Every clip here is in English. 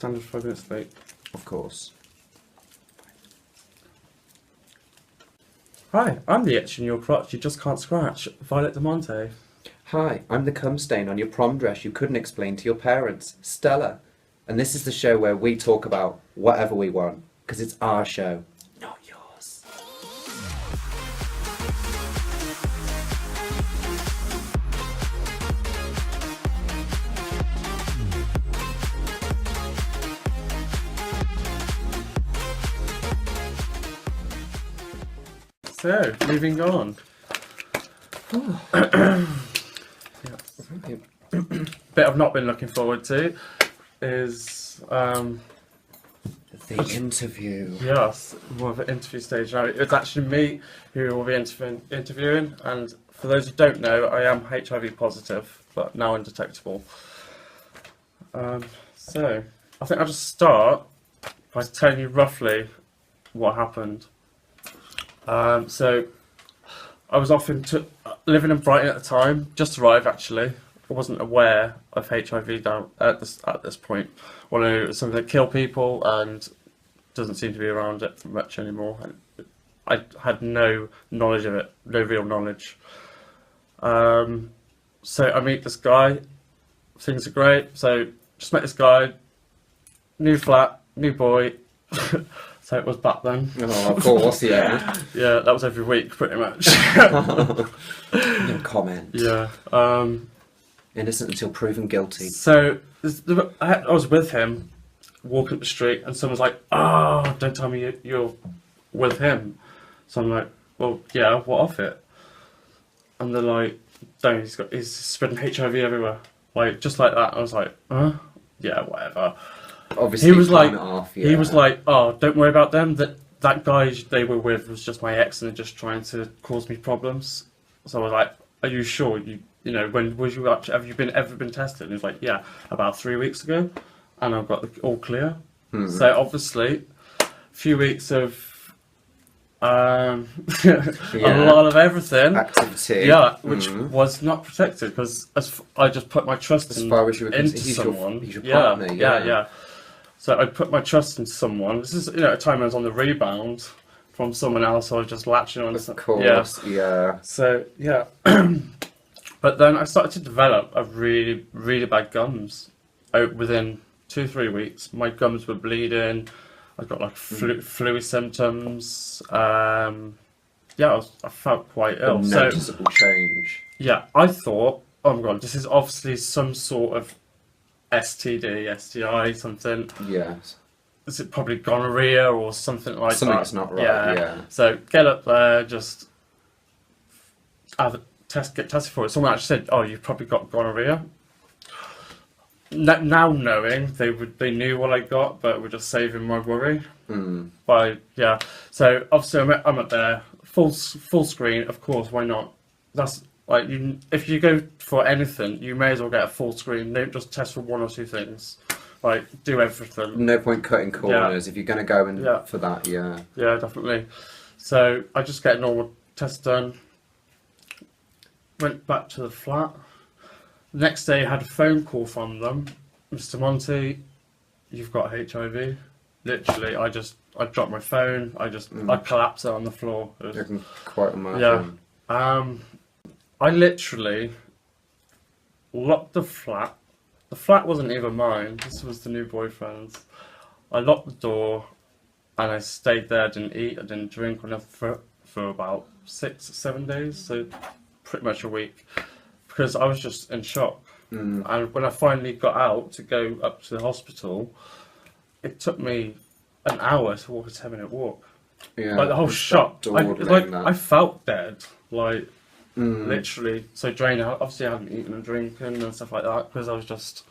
standard 5 minutes late. Of course. Hi, I'm the itch in your crotch you just can't scratch, Violet Diamonte. Hi, I'm the cum stain on your prom dress you couldn't explain to your parents, Stella. And this is the show where we talk about whatever we want, because it's our show, not yours. So, moving on. Bit I've not been looking forward to is The interview. yes, more of an interview stage now. It's actually me who will be interviewing, and for those who don't know, I am HIV positive, but now undetectable. So I think I'll just start by telling you roughly what happened. So I was living in Brighton at the time, just arrived actually. I wasn't aware of HIV down at this point. Well, I knew it was something that killed people and doesn't seem to be around it much anymore. And I had no knowledge of it, no real knowledge. So I meet this guy, things are great. So just met this guy, new flat, new boy. So it was back then. Oh, of course, yeah. Yeah, that was every week pretty much. No comment. Yeah. Innocent until proven guilty. So I was with him, walking up the street, and someone's like, "Oh, don't tell me you're with him." So I'm like, "Well, yeah, what of it?" And they're like, "Don't, he's spreading HIV everywhere." Like, just like that. I was like, "Huh? Yeah, whatever." Obviously, He was like, off, he was like, "Oh, don't worry about them. That guy they were with was just my ex, and they're just trying to cause me problems." So I was like, "Are you sure? You know, when was you actually, have you ever been tested?" And he's like, "Yeah, about 3 weeks ago, and I've got the all clear." So obviously, a few weeks of a lot of everything, activity, yeah, which was not protected because I just put my trust as far as you were into he's someone. He's your partner, yeah. So I put my trust into someone. This is a time I was on the rebound from someone else. So I was just latching on. Of course, yeah. So yeah. But then I started to develop a really, really bad gums. Within 2-3 weeks, my gums were bleeding. I got like flu symptoms. I felt quite ill. A noticeable change. Yeah, I thought, oh my god, this is obviously some sort of STD, STI, something. Yes. Is it probably gonorrhea or something like that? Something's not right. Yeah. So get up there, just have a get tested for it. Someone actually said, "Oh, you've probably got gonorrhea." Now knowing they knew what I got, but we're just saving my worry. So obviously I'm up there, full screen. Of course, why not? That's like if you go for anything, you may as well get a full screen. Don't just test for 1 or 2 things. Like do everything. No point cutting corners if you're going to go in for that. Yeah. Yeah, definitely. So I just get a normal test done. Went back to the flat. The next day, I had a phone call from them. "Mr. Monte, you've got HIV." Literally, I dropped my phone. I collapsed it on the floor. I can quite imagine. Yeah. I literally locked the flat. The flat wasn't even mine. This was the new boyfriend's. I locked the door, and I stayed there. I didn't eat. I didn't drink or nothing for about 6-7 days. So pretty much a week, because I was just in shock. And when I finally got out to go up to the hospital, it took me an hour to walk a 10-minute walk. Yeah, like the whole shock. I felt dead, like literally so drained. Obviously, I hadn't eaten and drinking and stuff like that because I was just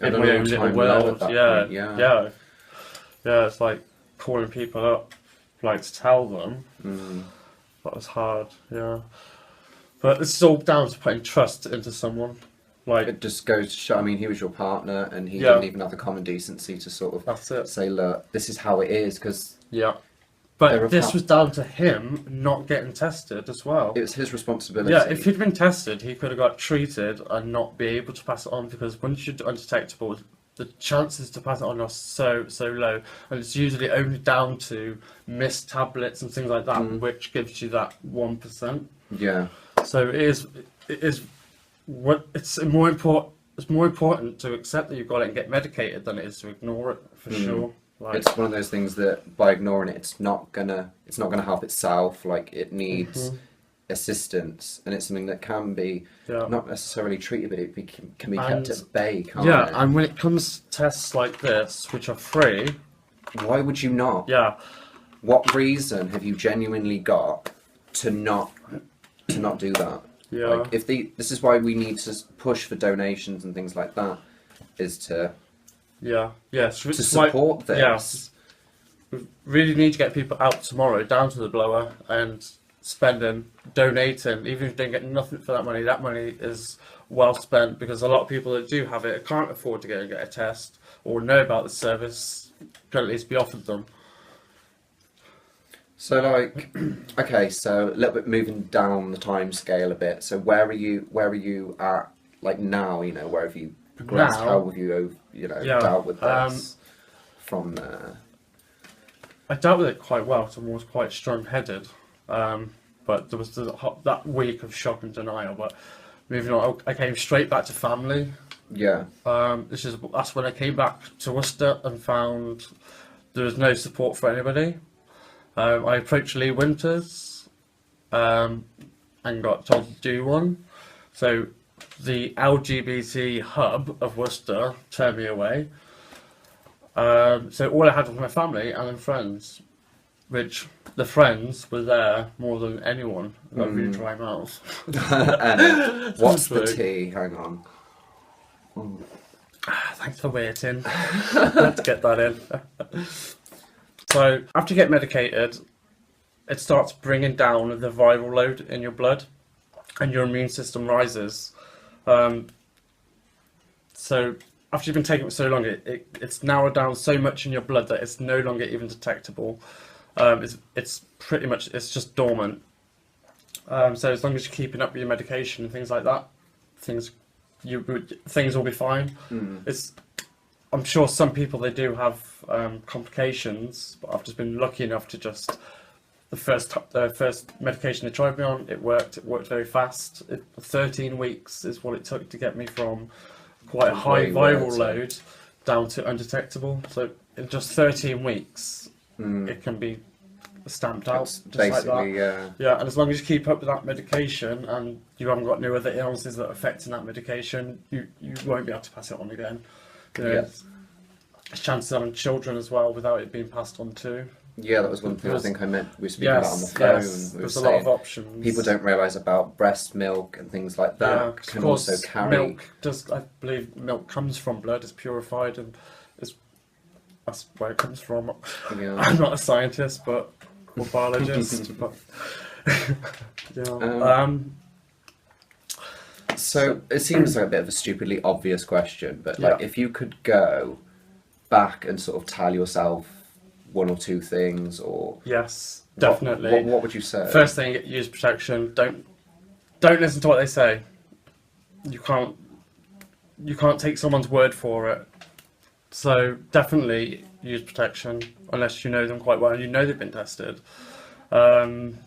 in my own little world. Yeah. It's like calling people up, like to tell them. That was hard. Yeah. But this is all down to putting trust into someone. Like it just goes to show. I mean, he was your partner, and he didn't even have the common decency to sort of say, "Look, this is how it is." Because but this was down to him not getting tested as well. It was his responsibility. Yeah, if he'd been tested, he could have got treated and not be able to pass it on. Because once you're undetectable, the chances to pass it on are so low, and it's usually only down to missed tablets and things like that, which gives you that 1%. Yeah. So it's more important. It's more important to accept that you've got it and get medicated than it is to ignore it, for sure. Like, it's one of those things that by ignoring it, it's not gonna help itself. Like, it needs assistance, and it's something that can be not necessarily treated, but can be kept at bay, can't it? And when it comes to tests like this, which are free, why would you not? Yeah. What reason have you genuinely got to not do that? Yeah. Like, this is why we need to push for donations and things like that, is to support this. Yes. We really need to get people out tomorrow, down to the blower, and donating. Even if you don't get nothing for that money is well spent, because a lot of people that do have it can't afford to go and get a test or know about the service, can at least be offered them. So, like, okay, so a little bit moving down the time scale a bit. So where are you at, like, now? You know, where have you progressed? How have you dealt with this from there? I dealt with it quite well, so I was quite strong-headed. But there was that week of shock and denial. But moving on, I came straight back to family. Yeah. That's when I came back to Worcester and found there was no support for anybody. I approached Lee Winters and got told to do one. So the LGBT hub of Worcester turned me away. So all I had was my family and then friends, which the friends were there more than anyone. I've got a really dry mouth. And what's the tea? Hang on. Thanks for waiting. Let's get that in. So after you get medicated, it starts bringing down the viral load in your blood, and your immune system rises. So after you've been taking it for so long, it's narrowed down so much in your blood that it's no longer even detectable. It's pretty much, it's just dormant. So as long as you're keeping up with your medication and things like that, things will be fine. I'm sure some people, they do have complications, but I've just been lucky enough to the first medication they tried me on, it worked very fast. 13 weeks is what it took to get me from quite a high viral load down to undetectable. So in just 13 weeks, it can be stamped out, just basically, like that. And as long as you keep up with that medication and you haven't got no other illnesses that are affecting that medication, you won't be able to pass it on again. There's chances of having children as well without it being passed on too. Yeah, that was one thing I think we were speaking about on the phone. There's a lot of options. People don't realise about breast milk and things like that can also carry. I believe milk comes from blood, it's purified, and that's where it comes from. Yeah. I'm not a scientist, or biologist, but So it seems like a bit of a stupidly obvious question, but like, if you could go back and sort of tell yourself one or two things, or yes, definitely. What would you say? First thing, use protection. Don't listen to what they say. You can't take someone's word for it. So definitely use protection unless you know them quite well and you know they've been tested, and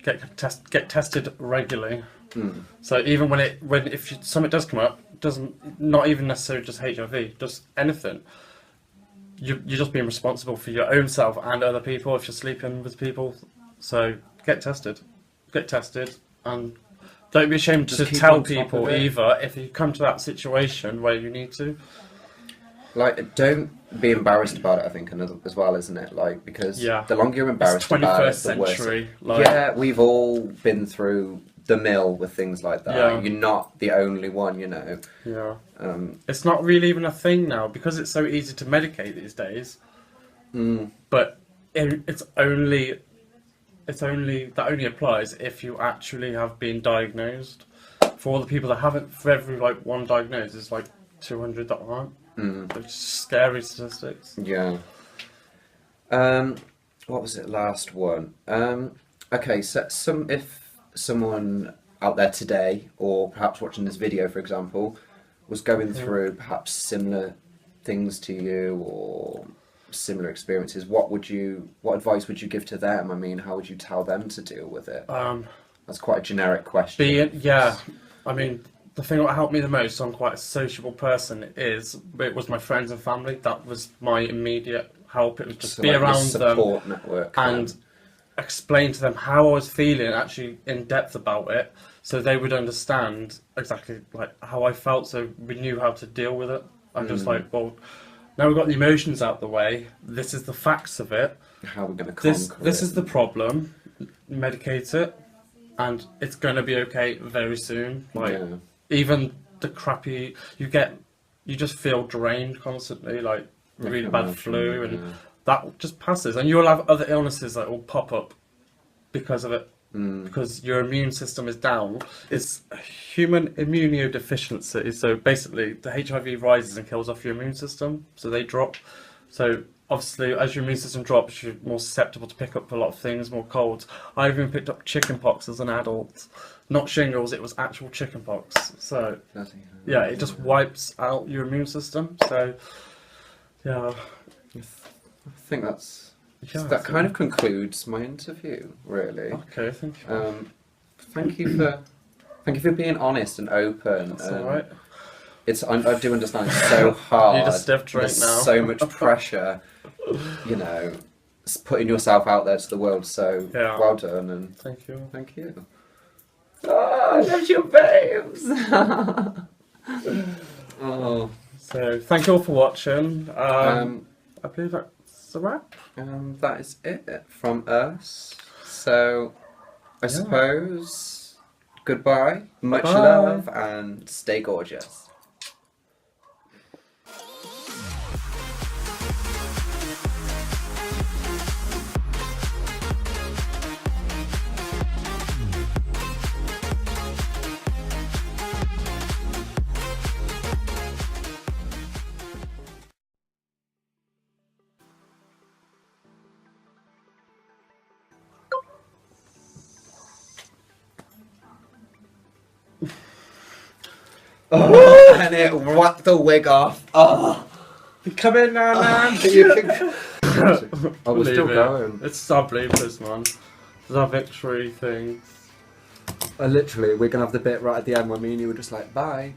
get tested regularly. So even if something does come up, not even necessarily just HIV, just anything. You're just being responsible for your own self and other people if you're sleeping with people. So get tested, and don't be ashamed to tell people either if you come to that situation where you need to. Like, don't be embarrassed about it, I think, as well, isn't it? Like, because the longer you're embarrassed about it, the worse. 21st century. We've all been through the mill with things like that. You're not the only one, you know. It's not really even a thing now because it's so easy to medicate these days. But that only applies if you actually have been diagnosed. For all the people that haven't, for every one diagnosed, there's 200 that aren't. Which is scary statistics. Yeah. What was it? Last one. Okay, so if someone out there today, or perhaps watching this video, for example, was going through perhaps similar things to you or similar experiences, what advice would you give to them? I mean, how would you tell them to deal with it? That's quite a generic question. I mean, the thing that helped me the most, I'm quite a sociable person, it was my friends and family. That was my immediate help. It was just be around them support network, and explain to them how I was feeling actually in depth about it, so they would understand exactly like how I felt, so we knew how to deal with it. I'm just like, well, now we've got the emotions out the way, this is the facts of it, how we're going to conquer this is the problem, medicate it, and it's going to be okay very soon. Like, even the crappy you just feel drained constantly, like really bad flu, and that just passes, and you'll have other illnesses that will pop up because of it, because your immune system is down. It's a human immunodeficiency, so basically the HIV rises and kills off your immune system, so they drop. So obviously as your immune system drops, you're more susceptible to pick up a lot of things, more colds. I even picked up chickenpox as an adult, not shingles, it was actual chickenpox. So yeah, it just wipes out your immune system. So yeah, I think that kind of concludes my interview, really. Okay, thank you. Thank you for being honest and open. That's alright. I do understand it's so hard. You just stiff drink There's now. so much pressure, you know, putting yourself out there to the world. So well done, and thank you. Thank you. Oh, I love your babes. Oh. So thank you all for watching. I believe that's a wrap. That is it from us. So I suppose goodbye, much love, and stay gorgeous. Oh, and it whacked the wig off. Oh, come in now, man. I was still going. It's our bloopers, man. It's our victory thing. Literally, we're gonna have the bit right at the end where me and you were just like, bye.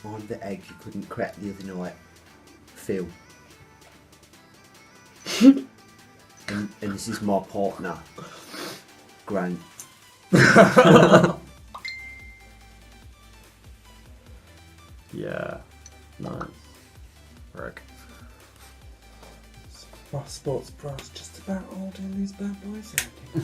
On the egg you couldn't crack the other night. Phil. and this is my partner, Grant. Yeah, nice. Rick. Sports bros just about holding these bad boys in.